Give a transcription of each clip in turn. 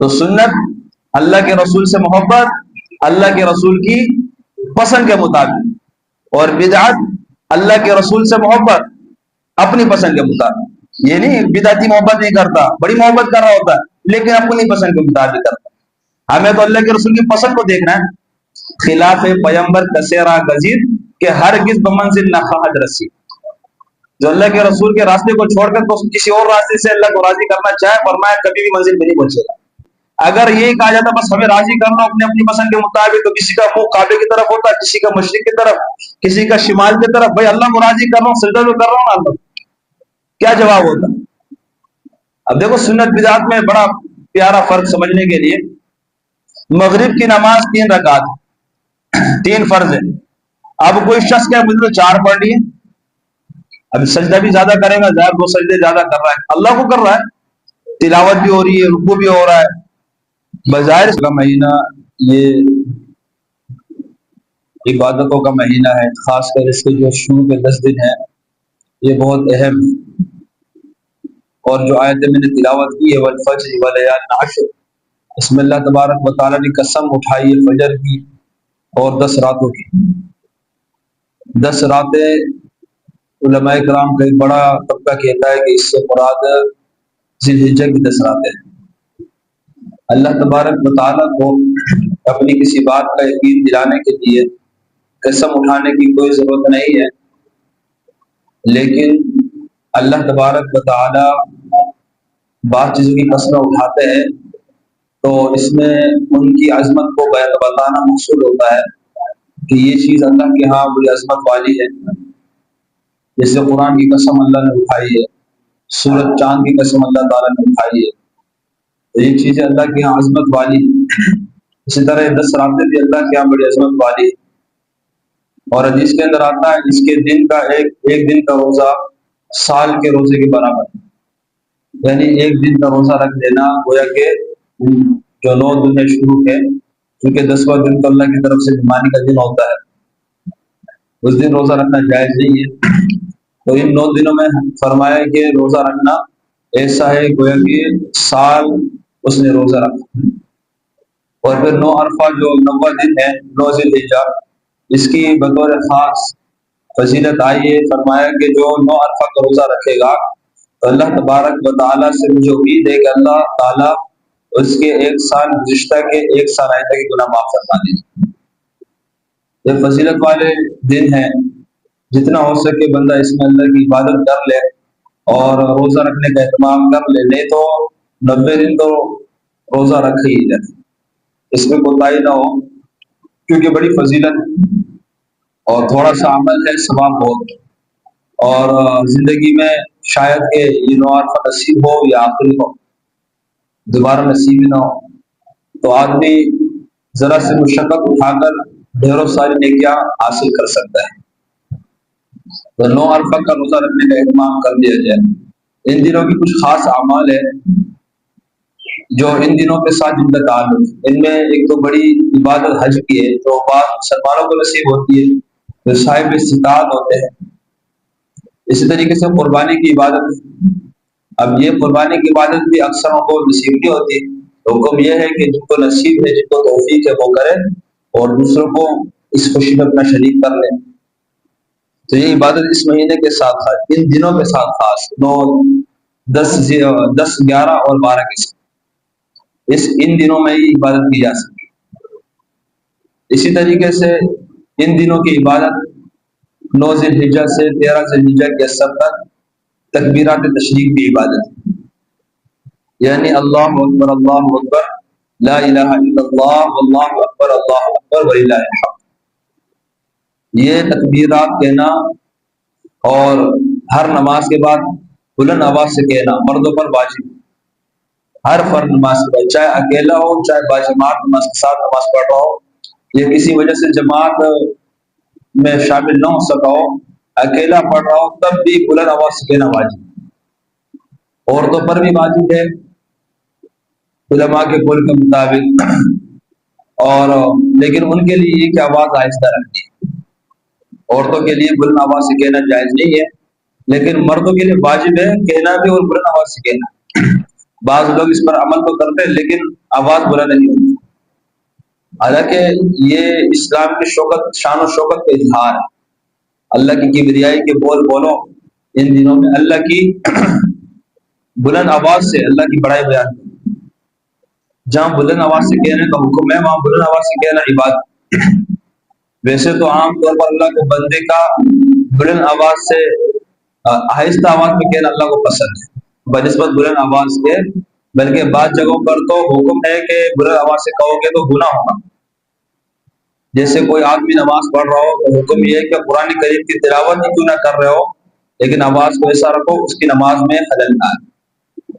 تو سنت اللہ کے رسول سے محبت اللہ کے رسول کی پسند کے مطابق، اور بدعت اللہ کے رسول سے محبت اپنی پسند کے مطابق۔ یہ نہیں بدعتی محبت نہیں کرتا، بڑی محبت کر رہا ہوتا ہے لیکن اپنی پسند کے مطابق کرتا۔ ہمیں تو اللہ کے رسول کی پسند کو دیکھنا ہے۔ خلاف پیمبر کسیرا گزید کہ ہرگز بمنزل نخواہد رسی، جو اللہ کے رسول کے راستے کو چھوڑ کر تو کسی اور راستے سے اللہ کو راضی کرنا چاہے، فرمایا کبھی بھی منزل میں نہیں پہنچے گا۔ اگر یہ کہا جاتا بس ہمیں راضی کرنا اپنے اپنی پسند کے مطابق، تو کسی کا منہ کعبے کی طرف ہوتا، کسی کا مشرق کی طرف، کسی کا شمال کی طرف۔ بھائی اللہ کو راضی کر رہا ہوں، سجدہ تو کر رہا ہوں نا، اللہ کیا جواب ہوتا؟ اب دیکھو سنت بدعت میں بڑا پیارا فرق سمجھنے کے لیے، مغرب کی نماز 3 رکعت، 3 فرض ہے۔ اب کوئی شخص کیا مجھے تو 4 پڑھ لی ہے، اب سجدہ بھی زیادہ کرے گا، ظاہر 2 سجدے زیادہ کر رہا ہے، اللہ کو کر رہا ہے، تلاوت بھی ہو رہی ہے، رکوع بھی ہو رہا ہے۔ بظاہر کا مہینہ یہ عبادتوں کا مہینہ ہے، خاص کر اس کے جو شروع کے 10 دن ہیں یہ بہت اہم ہے۔ اور جو آیت میں نے تلاوت کی ہے والفجر وليال عشر، اس میں اللہ تبارک و تعالیٰ نے قسم اٹھائی ہے فجر کی اور 10 راتوں کی۔ 10 راتیں علماء کرام کا ایک بڑا طبقہ کہتا ہے کہ اس سے مراد ذی الحجہ کی 10 راتیں ہیں۔ اللہ تبارک و تعالیٰ کو اپنی کسی بات کا یقین دلانے کے لیے قسم اٹھانے کی کوئی ضرورت نہیں ہے، لیکن اللہ تبارک و تعالیٰ بعض چیزوں کی قسمیں اٹھاتے ہیں تو اس میں ان کی عظمت کو بتانا مقصود ہوتا ہے کہ یہ چیز اللہ کے ہاں بڑی عظمت والی ہے۔ جیسے قرآن کی قسم اللہ نے اٹھائی ہے، سورج چاند کی قسم اللہ تعالیٰ نے اٹھائی ہے، تو یہ چیزیں اللہ کے ہاں عظمت والی ہے۔ اسی طرح 10 راتیں بھی اللہ کے ہاں بڑی عظمت والی ہے۔ اور حدیث کے اندر آتا ہے اس کے دن کا ایک دن کا روزہ سال کے روزے کے برابر ہے، یعنی ایک دن کا روزہ رکھ لینا گویا کہ جو 9 دن شروع ہے، کیونکہ 10واں دن تو اللہ کی طرف سے مہمانی کا دن ہوتا ہے، اس دن روزہ رکھنا جائز نہیں ہے۔ تو ان 9 دنوں میں فرمایا کہ روزہ رکھنا ایسا ہے گویا کہ سال اس نے روزہ رکھا۔ اور پھر 9 عرفہ جو 9واں دن ہے، 9 ذی الحجہ، اس کی بطور خاص فضیلت آئی ہے، فرمایا کہ جو 9 عرفہ کا روزہ رکھے گا تو اللہ تبارک و تعالیٰ سے مجھے امید ہے کہ اللہ تعالیٰ اس کے 1 سال گزشتہ کے 1 سال آئندہ کے گناہ معاف فرما دیں۔ یہ فضیلت والے دن ہیں، جتنا ہو سکے بندہ اس میں اللہ کی عبادت کر لے اور روزہ رکھنے کا اہتمام کر لے، نہیں تو 90 دن تو روزہ رکھ ہی جائے، اس میں کوتاہی نہ ہو، کیونکہ بڑی فضیلت اور تھوڑا سا عمل ہے، ثواب بہت، اور زندگی میں شاید کہ یہ 9 عرفہ نصیب ہو یا آخری ہو، دوبارہ نصیب نہ ہو، تو آدمی ذرا سے مشقت اٹھا کر ڈھیروں ساری نیکیاں حاصل کر سکتا ہے۔ تو 9 عرفہ کا روزہ رکھنے کا اہتمام کر دیا جائے۔ ان دنوں کی کچھ خاص اعمال ہیں جو ان دنوں کے ساتھ ان کا تعلق ہے۔ ان میں ایک تو بڑی عبادت حج کی ہے، جو بعض مسلمانوں کو نصیب ہوتی ہے، جو صاحب استطاعت ہوتے ہیں۔ اسی طریقے سے قربانی کی عبادت ہے۔ اب یہ قربانی کی عبادت بھی اکثروں کو نصیب نہیں ہوتی، تو حکم یہ ہے کہ جن کو نصیب ہے، جن کو توفیق ہے، وہ کرے اور دوسروں کو اس خوشی میں اپنا شریک کر لیں۔ تو یہ عبادت اس مہینے کے ساتھ خاص، ان دنوں کے ساتھ خاص، 9 10 11 اور 12 کے ساتھ ان دنوں میں یہ عبادت کی جا سکتی ہے۔ اسی طریقے سے ان دنوں کی عبادت 9 ذی الحجہ سے 13 ذی الحجہ کے اثر تک تکبیرات تشریق کی عبادت ہے، یعنی اللہ اکبر لا الہ الا اللہ واللہ اکبر وللہ الحمد، یہ تکبیرات کہنا اور ہر نماز کے بعد بلند آواز سے کہنا مردوں پر واجب، ہر فرد نماز کے بعد، چاہے اکیلا ہو چاہے باجماعت نماز کے ساتھ نماز پڑھ رہا ہو، یا کسی وجہ سے جماعت میں شامل نہ ہو سکا ہو، اکیلا پڑھ رہا ہو، تب بھی بلند آواز سے کہنا واجب۔ عورتوں پر بھی واجب ہے علماء کے قول کے مطابق، اور لیکن ان کے لیے یہ کہ آواز آہستہ رکھنی ہے، عورتوں کے لیے بلند آواز سے کہنا جائز نہیں ہے، لیکن مردوں کے لیے واجب ہے کہنا بھی اور بلند آواز سے کہنا۔ بعض لوگ اس پر عمل تو کرتے ہیں لیکن آواز بلند نہیں ہوتی، حالانکہ یہ اسلام کی شوکت، شان و شوکت کا اظہار ہے۔ اللہ کی کبریائی کے بول بولو، ان دنوں میں اللہ کی بلند آواز سے اللہ کی بڑائی بیان کرو۔ جہاں بلند آواز سے کہنے کا حکم ہے وہاں بلند آواز سے کہنا عبادت۔ ویسے تو عام طور پر اللہ کو بندے کا بلند آواز سے آہستہ آواز میں کہنا اللہ کو پسند ہے بنسبت بلند آواز کے، بلکہ بعض جگہوں پر تو حکم ہے کہ بلند آواز سے کہو گے تو گناہ ہوگا۔ جیسے کوئی آدمی نماز پڑھ رہا ہو تو حکم یہ ہے کہ قرآن کریم کی تلاوت ہی کیوں نہ کر رہے ہو لیکن آواز کو ایسا رکھو اس کی نماز میں خلل نہ آئے،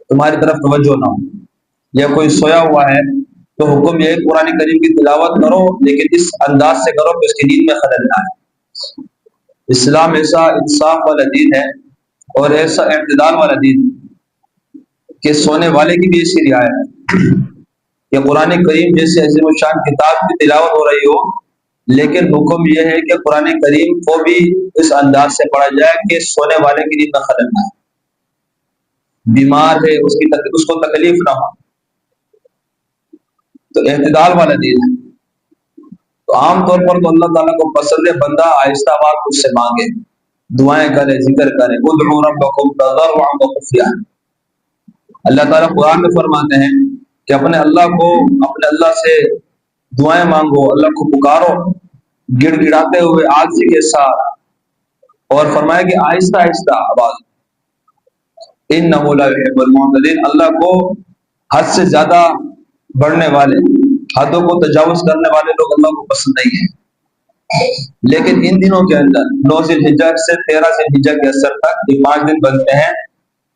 تمہاری طرف توجہ نہ ہو۔ یا کوئی سویا ہوا ہے تو حکم یہ ہے کہ قرآن کریم کی تلاوت کرو لیکن اس انداز سے کرو کہ اس کی نیند میں خلل نہ آئے۔ اسلام ایسا انصاف والا دین ہے اور ایسا اعتدال والا دین ہے کہ سونے والے کی بھی ایسی رعایت ہے کہ قرآن کریم جیسے عظیم الشان کتاب کی تلاوت ہو رہی ہو لیکن حکم یہ ہے کہ قرآن کریم کو بھی اس انداز سے پڑھا جائے کہ سونے والے کی نیند میں خلل نہ آئے، بیمار ہے اس کو تکلیف نہ ہو، تو اعتدال والا دین ہے۔ تو عام طور پر تو اللہ تعالیٰ کو پسند ہے بندہ آہستہ آواز اس سے مانگے، دعائیں کرے، ذکر کرے، ادعوا ربکم تضرعا وخفیا۔ اللہ تعالیٰ قرآن میں فرماتے ہیں کہ اپنے اللہ سے دعائیں مانگو، اللہ کو پکارو گڑ گڑاتے ہوئے عاجزی کے ساتھ، اور فرمایا کہ آہستہ آہستہ آواز، انہ لا یحب المعتدین، اللہ کو حد سے زیادہ بڑھنے والے، حدوں کو تجاوز کرنے والے لوگ اللہ کو پسند نہیں ہیں۔ لیکن ان دنوں کے اندر 9 ذی الحجہ سے 13 ذی الحجہ کے اثر تک یہ 5 دن بنتے ہیں،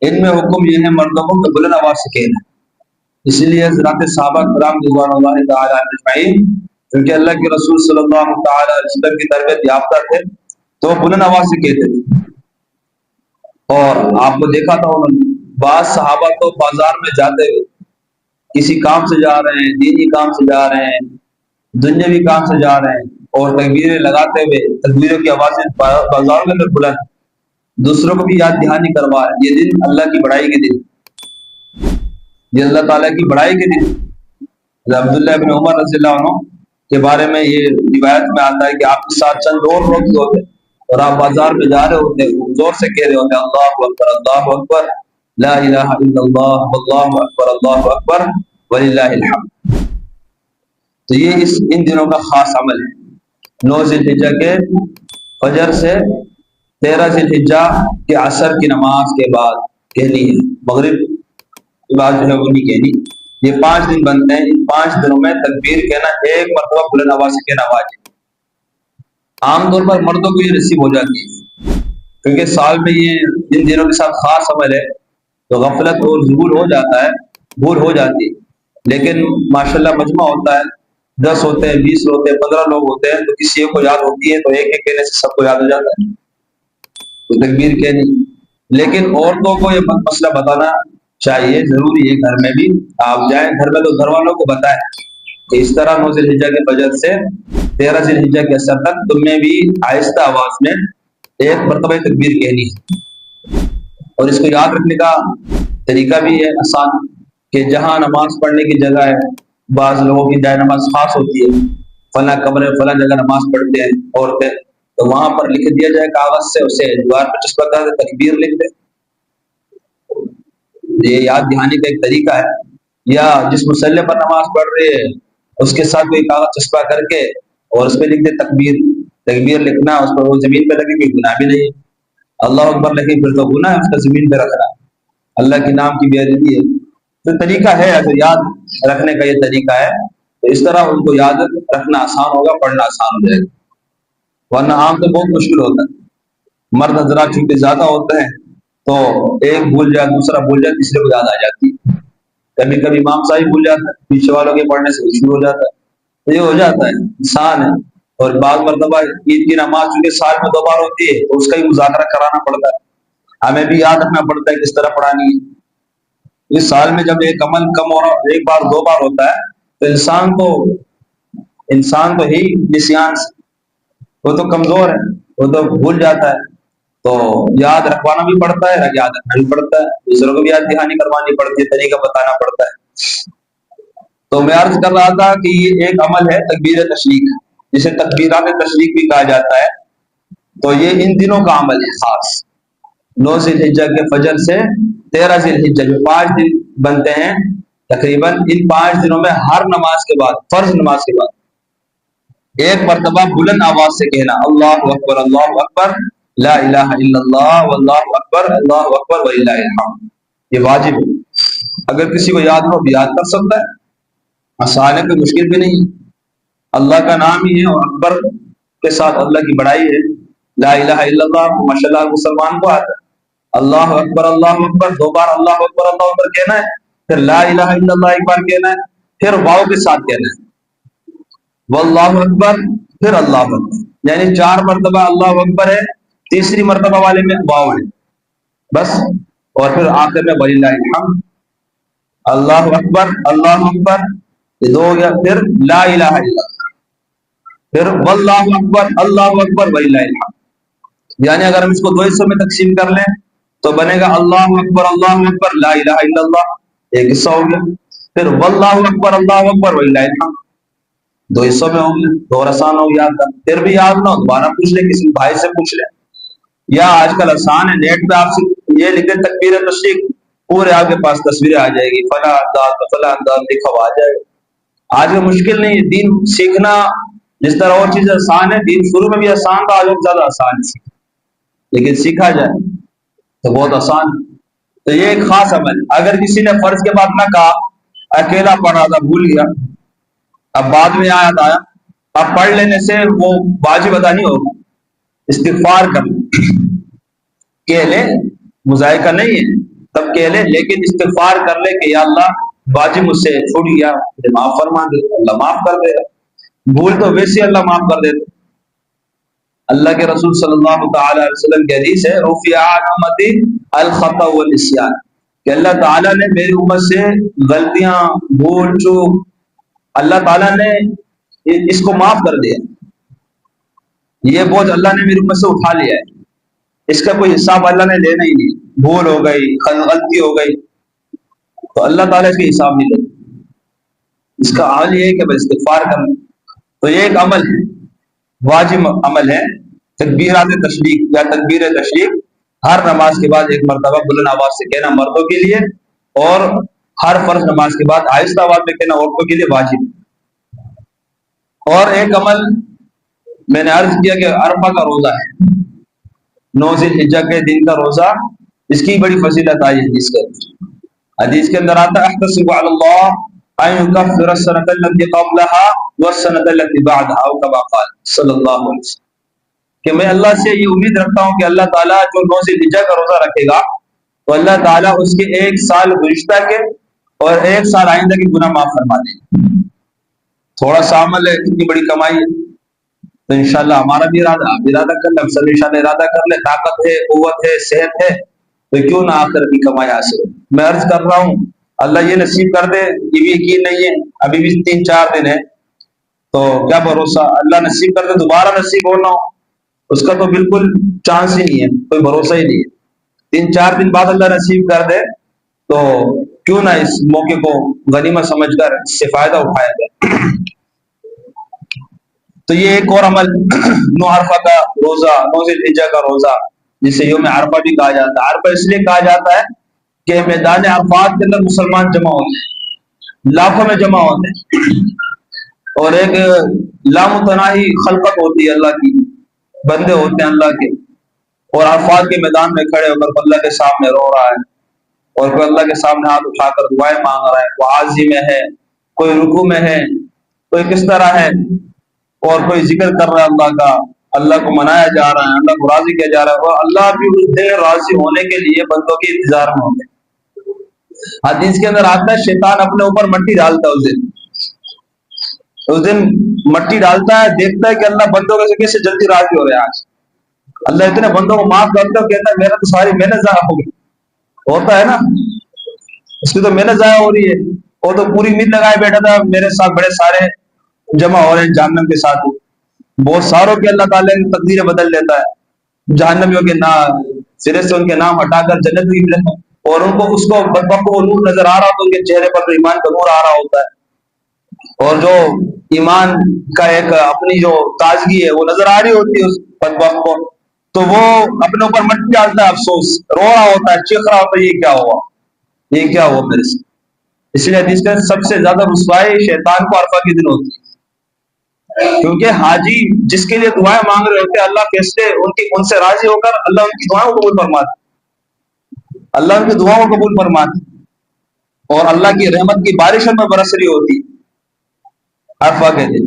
ان میں حکم یہ ہے مردوں کو کہ بلند آواز سے کہنا۔ اس لیے حضرات صحابہ کرام رضوان اللہ تعالی علیہم اجمعین کیونکہ اللہ کے رسول صلی اللہ تعالی علیہ وسلم کی تربیت یافتہ تھے تو وہ بلند آواز سے کہتے تھے، اور آپ کو دیکھا تھا انہوں نے بعض صحابہ تو بازار میں جاتے ہوئے، کسی کام سے جا رہے ہیں، دینی کام سے جا رہے ہیں، دنیاوی کام سے جا رہے ہیں، اور تکبیریں لگاتے ہوئے تکبیروں کی آوازیں بازاروں کے اندر بلند، دوسروں کو بھی یاد دہانی کروا ہے یہ دن اللہ کی بڑائی کے دن، یہ اللہ تعالیٰ کی بڑائی کے دن۔ عبداللہ ابن عمر رضی اللہ عنہ کے بارے میں یہ روایت میں آتا ہے کہ آپ کے ساتھ چند اور لوگ ہوتے اور آپ بازار میں جا رہے ہوتے، زور سے کہہ رہے ہوتے اللہ اکبر لا الہ الا اللہ اللہ اکبر وللہ الحمد۔ تو یہ ان دنوں کا خاص عمل ہے، 9 ذی الحجہ کے فجر سے 13 ذی الحجہ کے عصر کی نماز کے بعد کہنی ہے، مغرب کے بعد جو ہے وہ نہیں کہنی۔ یہ 5 دن بنتے ہیں، ان 5 دنوں میں تکبیر کہنا ایک مرتبہ بلند آواز سے کہنا واجب۔ عام طور پر مردوں کو یہ نصیب ہو جاتی ہے کیونکہ سال میں یہ ان دنوں کے ساتھ خاص عمل ہے تو غفلت اور ظہور ہو جاتا ہے، بھول ہو جاتی ہے، لیکن ماشاءاللہ مجمع ہوتا ہے، 10 ہوتے ہیں، 20 ہوتے ہیں، 15 لوگ ہوتے ہیں، تو کسی ایک کو یاد ہوتی ہے تو ایک ایک کہنے سے سب کو یاد ہو جاتا ہے تو تکبیر کہنی۔ لیکن عورتوں کو یہ مسئلہ بتانا چاہیے، ضروری ہے گھر میں بھی آپ جائیں گھر میں تو گھر والوں کو بتائیں کہ اس طرح 9 ذی الحجہ کے فجر سے 13 ذی الحجہ کے اثر تک تمہیں بھی آہستہ آواز میں ایک مرتبہ تکبیر کہنی ہے۔ اور اس کو یاد رکھنے کا طریقہ بھی ہے آسان کہ جہاں نماز پڑھنے کی جگہ ہے، بعض لوگوں کی جائے نماز خاص ہوتی ہے، فلاں کمرے فلاں جگہ نماز پڑھتے ہیں عورتیں، تو وہاں پر لکھ دیا جائے کاغذ سے، اسے دیوار پہ چسپا کر دے، تکبیر لکھ دے۔ یہ یاد دہانی کا ایک طریقہ ہے۔ یا جس مسلح پر نماز پڑھ رہی ہے اس کے ساتھ کوئی کاغذ چسپا کر کے اور اس پہ لکھ دے تکبیر، تکبیر لکھنا، اس پر وہ زمین پہ لگے، کوئی گناہ بھی نہیں، اللہ اکبر لکھے پھر تو گناہ ہے اس کا زمین پہ رکھنا، اللہ کے نام کی بے ادبی ہے۔ تو طریقہ ہے، اگر یاد رکھنے کا یہ طریقہ ہے تو اس طرح ان کو یاد رکھنا آسان ہوگا، پڑھنا آسان ہو جائے گا، ورنہ عام تو بہت مشکل ہوتا ہے۔ مرد حضرات چونکہ زیادہ ہوتے ہیں تو ایک بھول جائے، دوسرا بھول جائے، تیسرے کو یاد آ جاتی ہے، کبھی کبھی امام صاحب بھول جاتا ہے، پیچھے والوں کے پڑھنے سے شروع ہو جاتا ہے، تو یہ ہو جاتا ہے، انسان ہے۔ اور بعض مرتبہ عید کی نماز چونکہ سال میں 2 بار ہوتی ہے تو اس کا ہی مذاکرہ کرانا پڑتا ہے، ہمیں بھی یاد رکھنا پڑتا ہے کس طرح پڑھانی ہے۔ اس سال میں جب ایک عمل کم اور 1 بار 2 بار ہوتا ہے تو انسان تو ہی نسیان سے، وہ تو کمزور ہے، وہ تو بھول جاتا ہے، تو یاد رکھوانا بھی پڑتا ہے، یاد رکھنا بھی پڑتا ہے، دوسروں کو بھی یاد دہانی کروانی پڑتی ہے، طریقہ بتانا پڑتا ہے۔ تو میں عرض کر رہا تھا کہ یہ ایک عمل ہے تکبیر تشریق، جسے تکبیرات تشریق بھی کہا جاتا ہے۔ تو یہ ان دنوں کا عمل ہے خاص، 9 ذی الحجہ کے فجر سے 13 ذی الحجہ جو 5 دن بنتے ہیں تقریباً، ان 5 دنوں میں ہر نماز کے بعد، فرض نماز کے بعد ایک مرتبہ بلند آواز سے کہنا اللہ اکبر لا الہ الا اللہ واللہ اکبر وللہ الحمد، یہ واجب ہے۔ اگر کسی کو یاد ہو یاد کر سکتا ہے، آسان ہے، کوئی مشکل بھی نہیں ہے، اللہ کا نام ہی ہے، اور اکبر کے ساتھ اللہ کی بڑائی ہے۔ لا الہ الا اللہ ماشاء اللہ مسلمان کو آتا ہے، اللہ اکبر 2 بار اللہ اکبر کہنا ہے، پھر لا الہ الا اللہ 1 بار کہنا ہے، پھر واو کے ساتھ کہنا ہے واللہ اکبر، پھر اللہ اکبر، یعنی 4 مرتبہ اللہ اکبر ہے، تیسری مرتبہ والے میں واو ہے بس، اور پھر آخر میں وللہ الحمد، اللہ اکبر یہ 2 ہو گیا، پھر لا الہ الا اللہ، پھر واللہ اکبر اللہ اکبر وللہ الحمد، یعنی اگر ہم اس کو 2 حصوں میں تقسیم کر لیں تو بنے گا اللہ اکبر لا الہ الا اللہ، ایک حصہ ہو گیا، پھر واللہ اکبر اللہ اکبر وللہ الحمد، 2 حصوں میں ہو گیا، 2 آسان ہو گیا، پھر بھی یاد نہ ہو دوبارہ پوچھ لیں، کسی بھائی سے پوچھ لیں، یا آج کل آسان ہے، نیٹ پہ آپ سے یہ لکھیں تکبیر تشریق، پورے آپ کے پاس تصویریں آ جائے گی، فلاں انداز لکھا ہوا آ جائے گا۔ آج میں مشکل نہیں ہے دین سیکھنا، جس طرح اور چیزیں آسان ہے، دین شروع میں بھی آسان تھا، آج اور زیادہ آسان ہے، لیکن سیکھا جائے تو بہت آسان ہے۔ تو یہ ایک خاص عمل ہے۔ اگر کسی نے فرض کے بعد نہ کہا، اکیلا پڑھ رہا تھا بھول گیا، اب بعد میں آیا، اب پڑھ لینے سے وہ واجب ادا نہیں ہوگا، استغفار کر کہہ لے، مذائقہ نہیں ہے تب کہہ لے، لیکن استغفار کر لے کہ یا اللہ واجب مجھ سے چھوٹ گیا، مجھے معاف فرما دے، اللہ معاف کر دے گا، بھول تو ویسے اللہ معاف کر دیتا۔ اللہ کے رسول صلی اللہ تعالی علیہ وسلم کی حدیث ہے رفع عن امتی الخطأ والنسیان، کہ اللہ تعالیٰ نے میری امت سے غلطیاں، بھول چوک، اللہ تعالیٰ نے اس کو معاف کر دیا، یہ بوجھ اللہ نے میری امت سے اٹھا لیا ہے، اس کا کوئی حساب اللہ نے لینا ہی نہیں، بھول ہو گئی، غلطی ہو گئی تو اللہ تعالیٰ اس کا حساب نہیں لیتا، اس کا حال یہ ہے کہ بس استغفار کرنا۔ تو یہ ایک عمل ہے، واجب عمل ہے، تکبیرات تشریق یا تکبیر تشریق ہر نماز کے بعد 1 مرتبہ بلند آواز سے کہنا مردوں کے لیے، اور ہر فرض نماز کے بعد آہستہ آواز میں کہنا عورتوں کے لیے واجب۔ اور ایک عمل میں نے عرض کیا کہ عرفہ کا روزہ ہے، 9 ذی الحجہ کے دن کا روزہ، اس کی بڑی فضیلت آئی حدیث کے اندر آتا ہے احتسب علی اللہ ان یکفر السنۃ التي قبلها والسنۃ التي بعدها او كما قال صلی اللہ علیہ وسلم، کہ میں اللہ سے یہ امید رکھتا ہوں کہ اللہ تعالیٰ جو 9 ذی الحجہ کا روزہ رکھے گا تو اللہ تعالیٰ اس کے 1 سال گزشتہ کے اور 1 سال آئندہ کے گناہ معاف فرما دے گا۔ تھوڑا سا عمل ہے، کتنی بڑی کمائی ہے، تو انشاءاللہ ہمارا بھی ارادہ، آپ ارادہ کر لیں، ہم سب انشاءاللہ ارادہ کر لیں، طاقت ہے، قوت ہے، صحت ہے تو کیوں نہ آخرت کی کمائی حاصل ہو۔ میں عرض کر رہا ہوں اللہ یہ نصیب کر دے، یہ بھی یقین نہیں ہے، ابھی بھی 3-4 دن ہے، تو کیا بھروسہ، اللہ نصیب کر دے دوبارہ نصیب ہونا ہو، اس کا تو بالکل چانس ہی نہیں ہے، کوئی بھروسہ ہی نہیں ہے۔ 3-4 دن بعد اللہ نصیب کر دے تو کیوں نہ اس موقع کو غنیمت سمجھ کر اس سے فائدہ اٹھایا جائے۔ تو یہ ایک اور عمل 9 عرفہ کا روزہ، 9 ذی الحجہ کا روزہ، جسے یوم عرفہ بھی کہا جاتا ہے۔ عرفہ اس لیے کہا جاتا ہے کہ میدان عرفات کے اندر مسلمان جمع ہوتے ہیں، لاکھوں میں جمع ہوتے ہیں، اور ایک لامتناہی خلقت ہوتی ہے، اللہ کی بندے ہوتے ہیں اللہ کے، اور عرفات کے میدان میں کھڑے ہو کر اللہ کے سامنے رو رہا ہے، اور کوئی اللہ کے سامنے ہاتھ اٹھا کر دعائیں مانگ رہا ہے، کوئی عاجزی میں ہے، کوئی رکوع میں ہے، کوئی کس طرح ہے، اور کوئی ذکر کر رہا ہے اللہ کا، اللہ کو منایا جا رہا ہے، اللہ کو راضی کیا جا رہا ہے، اور اللہ بھی اس دن راضی ہونے کے لیے بندوں کے انتظار میں ہوتے ہیں۔ حدیث کے اندر آتا ہے شیطان اپنے اوپر مٹی ڈالتا ہے، اس دن مٹی ڈالتا ہے، دیکھتا ہے کہ اللہ بندوں کے کیسے جلدی راضی ہو رہے ہیں آج، اللہ اتنے بندوں کو معاف کرتا ہے، کہتا ہے میرا تو ساری محنت ضائع ہو گئی، ہوتا ہے نا، اس کی تو محنت ضائع ہو رہی ہے، وہ تو پوری امید لگائے بیٹھا تھا میرے ساتھ بڑے سارے جمع ہو رہے ہیں جہنم کے ساتھ، بہت ساروں کی اللہ تعالیٰ کی تقدیریں بدل دیتا ہے، جہنمیوں کے نام سرے سے ان کے نام ہٹا کر جنت کی طرف، اور ان کو اس کو بدبخت کو وہ نور نظر آ رہا ہوتا ہے، ان کے چہرے پر تو ایمان کا نور آ رہا ہوتا ہے، اور جو ایمان کا ایک اپنی جو تازگی ہے وہ نظر آ رہی ہوتی ہے اس بدبخت کو، تو وہ اپنے اوپر مٹی ڈالتا ہے، افسوس رو رہا ہوتا ہے، چیخ رہا ہوتا ہے، یہ کیا ہوا، یہ کیا ہوا میرے سے۔ اس لیے حدیث میں سب سے زیادہ رسوائی شیطان کو عرفہ کے دن ہوتی ہے، کیونکہ حاجی جس کے لیے دعائیں مانگ رہے ہوتے ہیں، اللہ کیسے ان سے راضی ہو کر اللہ ان کی دعاؤں کو قبول فرماتا ہے، اللہ ان کی دعاؤں کو قبول فرماتا ہے، اور اللہ کی رحمت کی بارش میں برس رہی ہوتی عرفہ کے دن۔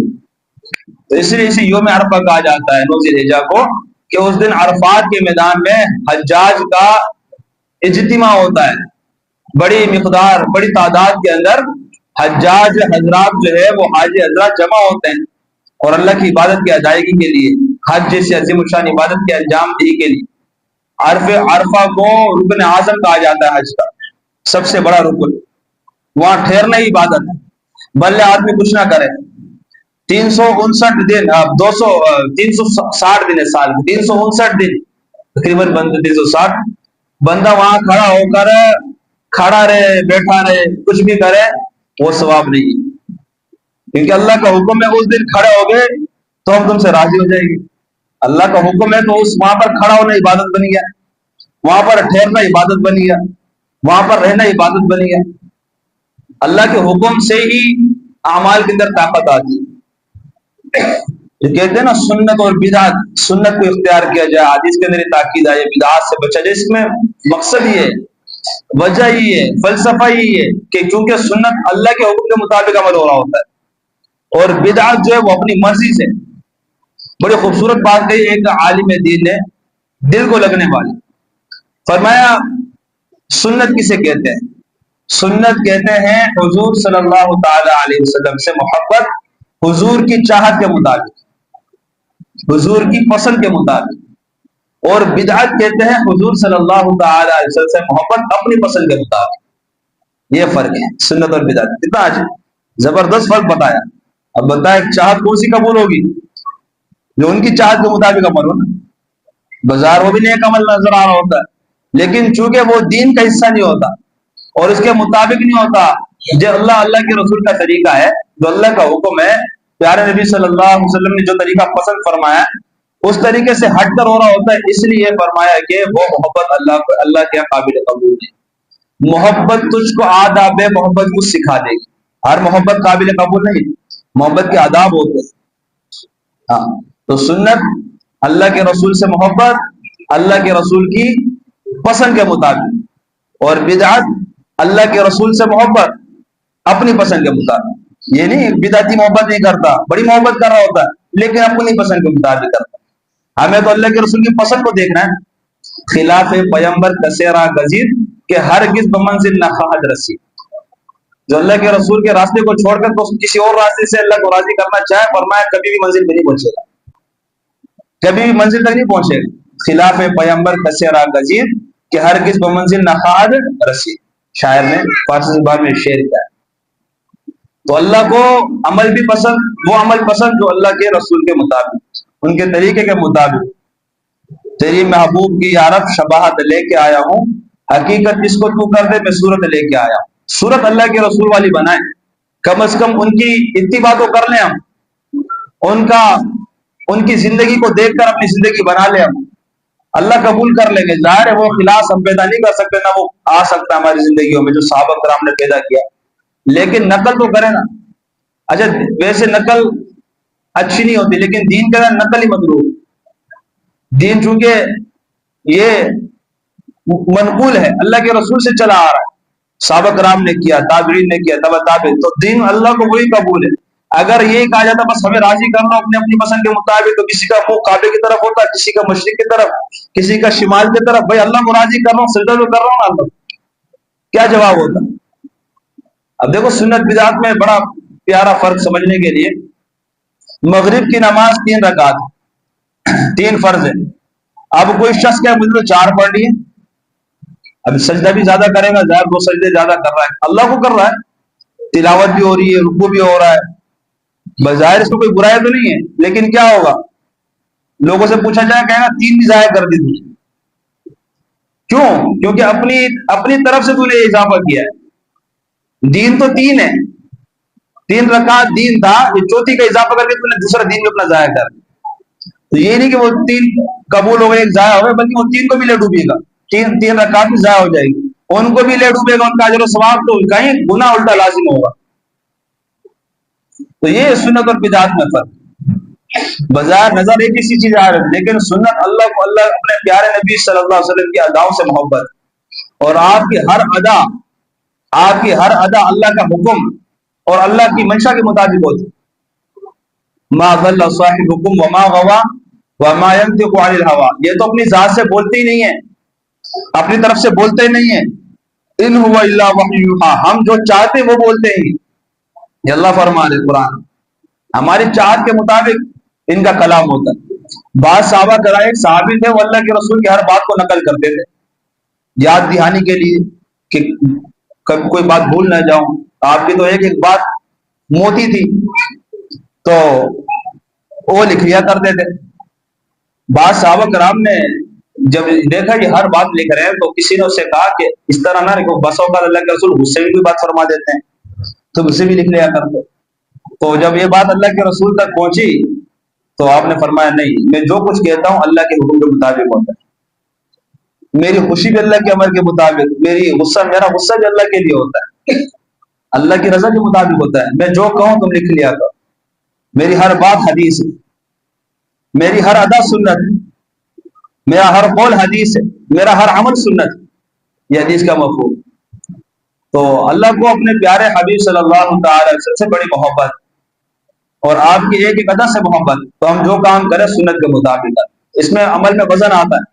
تو اس لیے اسے یوم عرفہ کہا جاتا ہے، 9 ذی الحجہ کو، کہ اس دن عرفات کے میدان میں حجاج کا اجتماع ہوتا ہے، بڑی مقدار بڑی تعداد کے اندر حجاج حضرات جو ہے وہ حاجی حضرات جمع ہوتے ہیں، اور اللہ کی عبادت کی ادائیگی کے لیے، حج جیسی عظیم الشان عبادت کے انجام دہی کے لیے۔ عرفہ کو رکن اعظم کہا جاتا ہے حج کا، سب سے بڑا رکن، وہاں ٹھہرنا ہی عبادت ہے، بھلے آدمی کچھ نہ کرے۔ 359 دن 360 دن ہے سال میں، 359 دن تقریباً بندہ 360 بندہ وہاں کھڑا ہو کر کھڑا رہے بیٹھا رہے کچھ بھی کرے، وہ ثواب نہیں ہے، کیونکہ اللہ کا حکم ہے اس دن کھڑے ہو گئے تو ہم تم سے راضی ہو جائے گی۔ اللہ کا حکم ہے تو وہاں پر کھڑا ہونا عبادت بن گیا، وہاں پر ٹھہرنا عبادت بن گیا، وہاں پر رہنا عبادت بن گیا۔ اللہ کے حکم سے ہی اعمال کے اندر طاقت آتی ہے۔ جو کہتے ہیں نا سنت اور بدعت، سنت کو اختیار کیا جائے، حدیث کے اندر یہ تاکید آئی ہے، بدعت سے بچا جائے، اس میں مقصد یہ ہے، وجہ ہی ہے، فلسفہ ہی ہے کہ چونکہ سنت اللہ کے حکم کے مطابق عمل ہو رہا ہوتا ہے، اور بدعت جو ہے وہ اپنی مرضی سے۔ بڑی خوبصورت بات کہی ایک عالم دین نے، دل کو لگنے والی، فرمایا سنت کسے کہتے ہیں؟ سنت کہتے ہیں حضور صلی اللہ تعالی علیہ وسلم سے محبت، حضور کی چاہت کے مطابق، حضور کی پسند کے مطابق، اور بدعت کہتے ہیں حضور صلی اللہ تعالی علیہ وسلم سے محبت اپنی پسند کے مطابق۔ یہ فرق ہے سنت اور بدعت، کتنا زبردست فرق بتایا۔ اب بتائیں چاہت کون سی قبول ہوگی؟ جو ان کی چاہت کے مطابق عمل ہو نا، بازار وہ بھی نیک عمل نظر آ رہا ہوتا ہے، لیکن چونکہ وہ دین کا حصہ نہیں ہوتا اور اس کے مطابق نہیں ہوتا، جو اللہ کے رسول کا طریقہ ہے، جو اللہ کا حکم ہے، پیارے نبی صلی اللہ علیہ وسلم نے جو طریقہ پسند فرمایا اس طریقے سے ہٹ کر ہو رہا ہوتا ہے، اس لیے فرمایا کہ وہ محبت اللہ کے قابل قبول ہے۔ محبت تجھ کو آداب محبت کو سکھا دے گی، ہر محبت قابل قبول نہیں، محبت کے آداب ہوتے ہیں۔ ہاں تو سنت اللہ کے رسول سے محبت اللہ کے رسول کی پسند کے مطابق، اور بدعت اللہ کے رسول سے محبت اپنی پسند کے مطابق۔ یہ نہیں بدعتی محبت نہیں کرتا، بڑی محبت کر رہا ہوتا ہے لیکن اپنی پسند کے مطابق کرتا۔ ہمیں تو اللہ کے رسول کی پسند کو دیکھنا ہے، خلاف پیمبر کسیرا گزیر کہ ہرگز بمنزل نہ خواہد رسی۔ جو اللہ کے رسول کے راستے کو چھوڑ کر تو کسی اور راستے سے اللہ کو راضی کرنا چاہے، فرمایا کبھی بھی منزل پہ نہیں پہنچے گا، کبھی بھی منزل تک نہیں پہنچے گا۔ خلاف پیمبر کسیرا گزیر کہ ہرگز بمنزل نہ خواہد رسی، شاعر نے فارسی زبان میں شعر کیا ہے۔ تو اللہ کو عمل بھی پسند، وہ عمل پسند جو اللہ کے رسول کے مطابق، ان کے طریقے کے مطابق۔ تیری محبوب کی یارب شباہت لے کے آیا ہوں، حقیقت اس کو تو کر دے میں صورت لے کے آیا ہوں۔ صورت اللہ کے رسول والی بنائیں، کم از کم ان کی اتباع تو کر لیں ہم، ان کی زندگی کو دیکھ کر اپنی زندگی بنا لیں ہم، اللہ قبول کر لیں گے۔ ظاہر ہے وہ خلاص ہم پیدا نہیں کر سکتے، نہ وہ آ سکتا ہماری زندگیوں میں جو صحابہ کرام نے پیدا کیا، لیکن نقل تو کریں نا۔ اچھا ویسے نقل اچھی نہیں ہوتی، لیکن دین کا نقل ہی مطلوب۔ دین چونکہ یہ منقول ہے، اللہ کے رسول سے چلا آ رہا ہے، صحابہ کرام نے کیا، تابعین نے کیا، تبع تابعین، تو دین اللہ کو وہی قبول ہے۔ اگر یہ کہا جاتا بس ہمیں راضی کرنا اپنی پسند کے مطابق، تو کسی کا منہ کعبے کی طرف ہوتا، کسی کا مشرق کی طرف، کسی کا شمال کی طرف، بھائی اللہ کو راضی کر رہا ہوں، سجدہ تو کر رہا ہوں اللہ، کیا جواب ہوتا؟ اب دیکھو سنت بدعت میں بڑا پیارا فرق سمجھنے کے لیے، مغرب کی نماز 3 رکعت، 3 فرض ہے۔ اب کوئی شخص کیا مجھے تو 4 پڑھ لی ہے، اب سجدہ بھی زیادہ کرے گا، ظاہر 2 سجدے زیادہ کر رہا ہے، اللہ کو کر رہا ہے، تلاوت بھی ہو رہی ہے، رکوع بھی ہو رہا ہے، بظاہر اس کو کوئی برائی تو نہیں ہے، لیکن کیا ہوگا؟ لوگوں سے پوچھا جائے کہے گا 3 بھی ضائع کر دی تھی. کیوں؟ کیونکہ اپنی طرف سے تو نے اضافہ کیا ہے. دین تو 3 ہے، 3 رکعت دین تھا، یہ چوتھی کا اضافہ کر کے تو نے دوسرا دین بھی اپنا ضائع کر دیا. تو یہ نہیں کہ وہ 3 قبول ہو گئے 1 ضائع ہو گئے، بلکہ وہ 3 کو بھی لے ڈوبے گا. 3 رکعت بھی ضائع ہو جائے گی، ان کو بھی لے ڈوبے گا، ان کا اجر و ثواب تو کہیں گناہ الٹا لازم ہوگا. تو یہ سنت اور بدعت میں فرق. بظاہر نظر ایک ہی سی چیز آ رہی ہے، لیکن سنت اللہ کو، اللہ اپنے پیارے نبی صلی اللہ علیہ وسلم کی اداؤں سے محبت، اور آپ کی ہر ادا اللہ کا حکم اور اللہ کی منشا کے مطابق ہوتی. ما ضل صاحبکم وما غوا وما ينطق عن الهوى، یہ تو اپنی ذات سے بولتے ہی نہیں ہیں، اپنی طرف سے بولتے ہی نہیں ہیں. ان هو الا وحی یوحی، ہم جو چاہتے وہ بولتے ہیں. یہ اللہ فرما رہے قرآن، ہماری چاہت کے مطابق ان کا کلام ہوتا ہے. بعض صحابہ کرام، ایک صحابی تھے وہ اللہ کے رسول کی ہر بات کو نقل کرتے تھے یاد دہانی کے لیے کہ کبھی کوئی بات بھول نہ جاؤں. آپ کی تو ایک بات موتی تھی تو وہ لکھ لیا کرتے تھے. بعض صحابہ کرام نے جب دیکھا یہ ہر بات لکھ رہے ہیں تو کسی نے اس سے کہا کہ اس طرح نہ لکھو، بس اوقات اللہ کے رسول غصے میں بھی بات فرما دیتے ہیں تو اسے بھی لکھ لیا کرتے. تو جب یہ بات اللہ کے رسول تک پہنچی تو آپ نے فرمایا نہیں، میں جو کچھ کہتا ہوں اللہ کے حکم کے مطابق ہوتا ہے. میری خوشی بھی اللہ کے امر کے مطابق، میرا غصہ بھی اللہ کے لیے ہوتا ہے، اللہ کی رضا کے مطابق ہوتا ہے. میں جو کہوں تم لکھ لیا کرو. میری ہر بات حدیث ہے، میری ہر ادا سنت ہے، میرا ہر قول حدیث ہے، میرا ہر عمل سنت ہے. یہ حدیث کا مفہوم. تو اللہ کو اپنے پیارے حبیب صلی اللہ تعالی وسلم سے بڑی محبت اور آپ کی ایک ادا سے محبت، تو ہم جو کام کریں سنت کے مطابق. اس میں عمل میں وزن آتا ہے.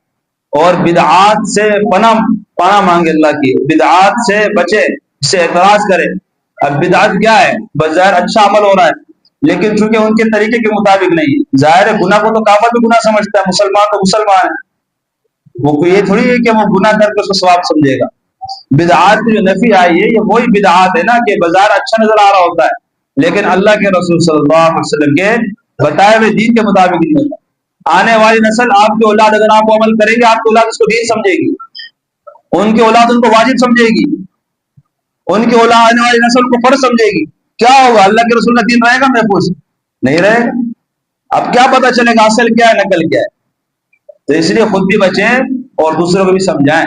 اور بدعات سے پناہ مانگے اللہ کی، بدعات سے بچے، اس سے اعتراض کرے. اب بدعات کیا ہے؟ بظاہر اچھا عمل ہو رہا ہے لیکن چونکہ ان کے طریقے کے مطابق نہیں. ظاہر ہے گناہ کو تو کافر بھی گناہ سمجھتا ہے، مسلمان تو مسلمان ہے، وہ یہ تھوڑی ہے کہ وہ گناہ کر کے اس کو ثواب سمجھے گا. بدعات کی جو نفی آئی ہے یہ وہی بدعات ہے نا کہ بظاہر اچھا نظر آ رہا ہوتا ہے لیکن اللہ کے رسول صلی اللہ علیہ وسلم کے بتائے ہوئے دین کے مطابق نہیں ہوتا. آنے والی نسل، آپ کی اولاد اگر آپ عمل کریں گے، آپ کی اولاد اس کو دین سمجھے گی، ان کی اولاد ان کو واجب سمجھے گی، ان کی اولاد آنے والی نسل کو فرض سمجھے گی. کیا ہوگا؟ اللہ کے رسول کا دین رہے گا محفوظ؟ نہیں رہے گا. اب کیا پتہ چلے گا اصل کیا ہے نقل کیا ہے؟ تو اس لیے خود بھی بچیں اور دوسروں کو بھی سمجھائیں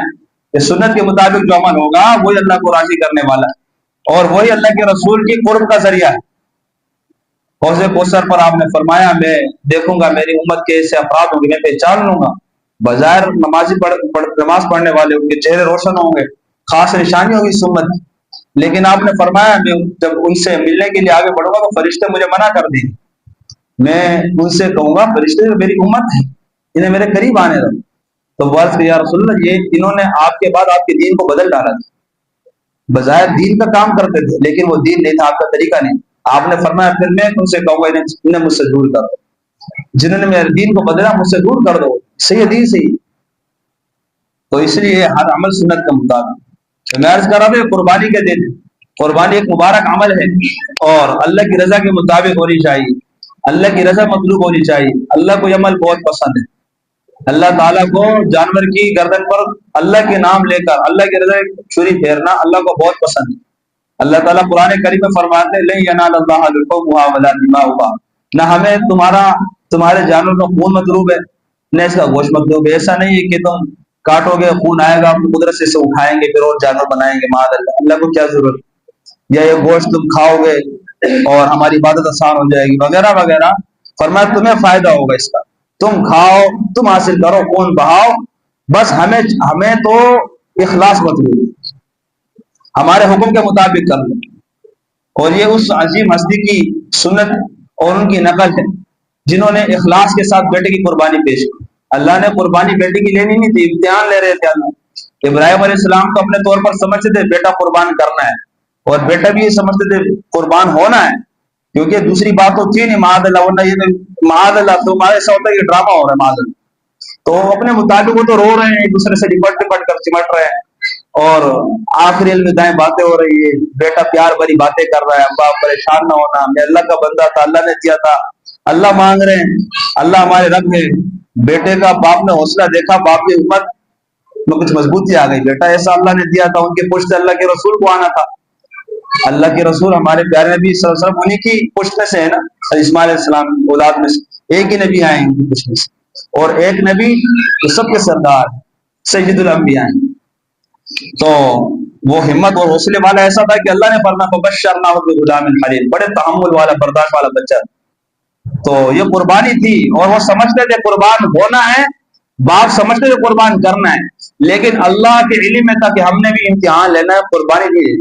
کہ سنت کے مطابق جو عمل ہوگا وہی اللہ کو راضی کرنے والا ہے اور وہی اللہ کے رسول کی قرب کا ذریعہ ہے. حوض کوثر پر آپ نے فرمایا میں دیکھوں گا میری امت کے ایسے افراد ہوں گے، میں پہچان لوں گا. بظاہر نماز پڑھنے والے ہوں گے، چہرے روشن ہوں گے، خاص نشانی ہوگی اس امت کی. لیکن آپ نے فرمایا میں جب ان سے ملنے کے لیے آگے بڑھوں گا تو فرشتے مجھے منع کر دیں گے. میں ان سے کہوں گا فرشتے میری امت ہے، انہیں میرے قریب آنے دو. تو وہ عرض کہ یا رسول اللہ یہ انہوں نے آپ کے بعد آپ کے دین کو بدل ڈالا تھا. بظاہر دین کا کام کرتے تھے لیکن وہ دین نہیں تھا، آپ کا طریقہ نہیں. آپ نے فرمایا پھر میں تم سے کہوں گا انہیں مجھ سے دور کر دو، جنہوں نے میرے دین کو بدلا مجھ سے دور کر دو. صحیح دین صحیح. تو اس لیے ہر عمل سنت کے مطابق. میں عرض کر رہا تھا قربانی کے دن، قربانی ایک مبارک عمل ہے اور اللہ کی رضا کے مطابق ہونی چاہیے، اللہ کی رضا مطلوب ہونی چاہیے. اللہ کو یہ عمل بہت پسند ہے. اللہ تعالیٰ کو جانور کی گردن پر اللہ کے نام لے کر اللہ کی رضا چھری پھیرنا اللہ کو بہت پسند ہے. اللہ تعالیٰ قرآن کریم میں فرماتے ہیں لن ینال اللہ لحومها ولا دماؤها، نہ ہمیں تمہارے جانور کا خون مطلوب ہے نہ اس کا گوشت مطلوب ہے. ایسا نہیں ہے کہ تم کاٹو گے خون آئے گا اپنی قدرت سے اٹھائیں گے پھر اور جانور بنائیں گے. معاذ اللہ، اللہ کو کیا ضرورت، یا یہ گوشت تم کھاؤ گے اور ہماری عبادت آسان ہو جائے گی وغیرہ وغیرہ. فرمایا تمہیں فائدہ ہوگا اس کا، تم کھاؤ، تم حاصل کرو، خون بہاؤ، بس ہمیں تو اخلاص مطلوب ہے، ہمارے حکم کے مطابق کر لو. اور یہ اس عظیم ہستی کی سنت اور ان کی نقل ہے جنہوں نے اخلاص کے ساتھ بیٹے کی قربانی پیش کی. اللہ نے قربانی بیٹے کی لینی نہیں تھی، امتحان لے رہے تھے. اللہ ابراہیم علیہ السلام کو اپنے طور پر سمجھتے تھے بیٹا قربان کرنا ہے اور بیٹا بھی یہ سمجھتے تھے قربان ہونا ہے کیونکہ دوسری بات تو تھی نہیں. معاذ اللہ، ورنہ یہ معاذ اللہ تمہارے ایسا ہوتا ہے یہ ڈرامہ ہو رہا ہے. معاذ اللہ، تو اپنے مطابق وہ تو رو رہے ہیں، ایک دوسرے سے لپٹ کر چمٹ رہے ہیں اور آخری علم دائیں باتیں ہو رہی ہے. بیٹا پیار بھری باتیں کر رہا ہے، ابا پریشان نہ ہونا، میں اللہ کا بندہ تھا، اللہ نے دیا تھا، اللہ مانگ رہے ہیں، اللہ ہمارے رب ہے۔ بیٹے کا باپ نے حوصلہ دیکھا، باپ کی ہمت میں کچھ مضبوطی آ گئی، بیٹا ایسا اللہ نے دیا تھا، ان کے پشت اللہ کے رسول کو آنا تھا۔ اللہ کے رسول ہمارے پیارے نبی صلی اللہ علیہ وسلم انہی کی پشت میں سے ہے نا، اسماعیل علیہ السلام کی اولاد میں سے ایک ہی نبی آئے ان کی پشت میں سے، اور ایک نبی جو سب کے سردار سید الانبیاء ہیں۔ تو وہ ہمت اور حوصلے والا ایسا تھا کہ اللہ نے فرمایا فبشرناہ بغلام حلیم، بڑے تحمل والا، برداشت والا بچہ۔ تو یہ قربانی تھی، اور وہ سمجھتے تھے قربان ہونا ہے، باپ سمجھتے تھے قربان کرنا ہے، لیکن اللہ کے علم میں تھا کہ ہم نے بھی امتحان لینا ہے، قربانی بھی ہے۔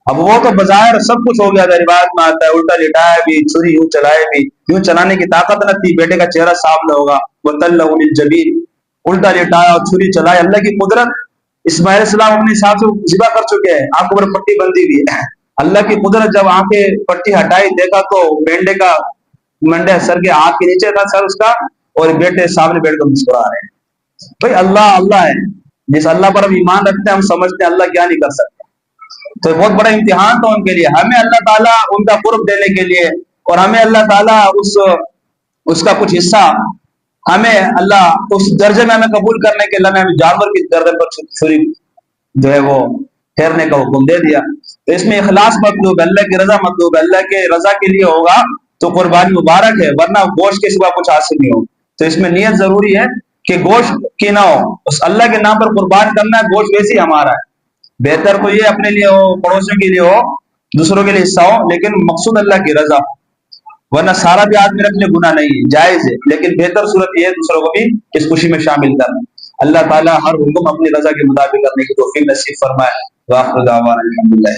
اب وہ تو بظاہر سب کچھ ہو گیا تھا، روایت میں آتا ہے الٹا لٹایا بھی، چھری یوں چلائے بھی، یوں چلانے کی طاقت نہ تھی، بیٹے کا چہرہ صاف نہ ہوگا، وَتَلَّهُ لِلْجَبِينِ، الٹا لٹایا اور چھری چلائے۔ اللہ کی قدرت، اسماعیل السلام اپنے حساب سے ذبح کر چکے ہیں، آنکھوں پر پٹی بندھی ہوئی ہے۔ اللہ کی قدرت جب آنکھیں پٹی ہٹائی، دیکھا تو مینڈے کا منڈے سر کے ہاتھ کے نیچے تھا سر اس کا، اور بیٹے سامنے بیٹھ کر مسکرا رہے ہیں۔ بھائی اللہ اللہ ہے، جس اللہ پر ہم ایمان رکھتے ہیں ہم سمجھتے ہیں اللہ کیا نہیں کر سکتا۔ تو بہت بڑا امتحان تھا ان کے لیے، ہمیں اللہ تعالیٰ ان کا قرب دینے کے لیے، اور ہمیں اللہ تعالیٰ اس کا کچھ حصہ ہمیں اللہ اس درجے میں ہمیں قبول کرنے کے لیے ہمیں جانور کی گردن پر چھری جو ہے وہ پھیرنے کا حکم دے دیا۔ تو اس میں اخلاص مطلوب ہے، اللہ کی رضا مطلوب ہے، اللہ کے رضا کے لیے ہوگا تو قربانی مبارک ہے، ورنہ گوشت کے سوا کچھ حاصل نہیں ہو۔ تو اس میں نیت ضروری ہے کہ گوشت کی نہ ہو، اس اللہ کے نام پر قربان کرنا ہے، گوشت ویسے ہی ہمارا ہے۔ بہتر تو یہ اپنے لیے ہو، پڑوسیوں کے لیے ہو، دوسروں کے لیے حصہ ہو، لیکن مقصود اللہ کی رضا، ورنہ سارا بھی آدمی رکھ لے گناہ نہیں ہے، جائز ہے، لیکن بہتر صورت یہ ہے دوسروں کو بھی اس خوشی میں شامل کرنا۔ اللہ تعالیٰ ہر حکم اپنی رضا کے مطابق کرنے کی توفیق نصیب فرمائے۔ وآخر دعوانا الحمدللہ۔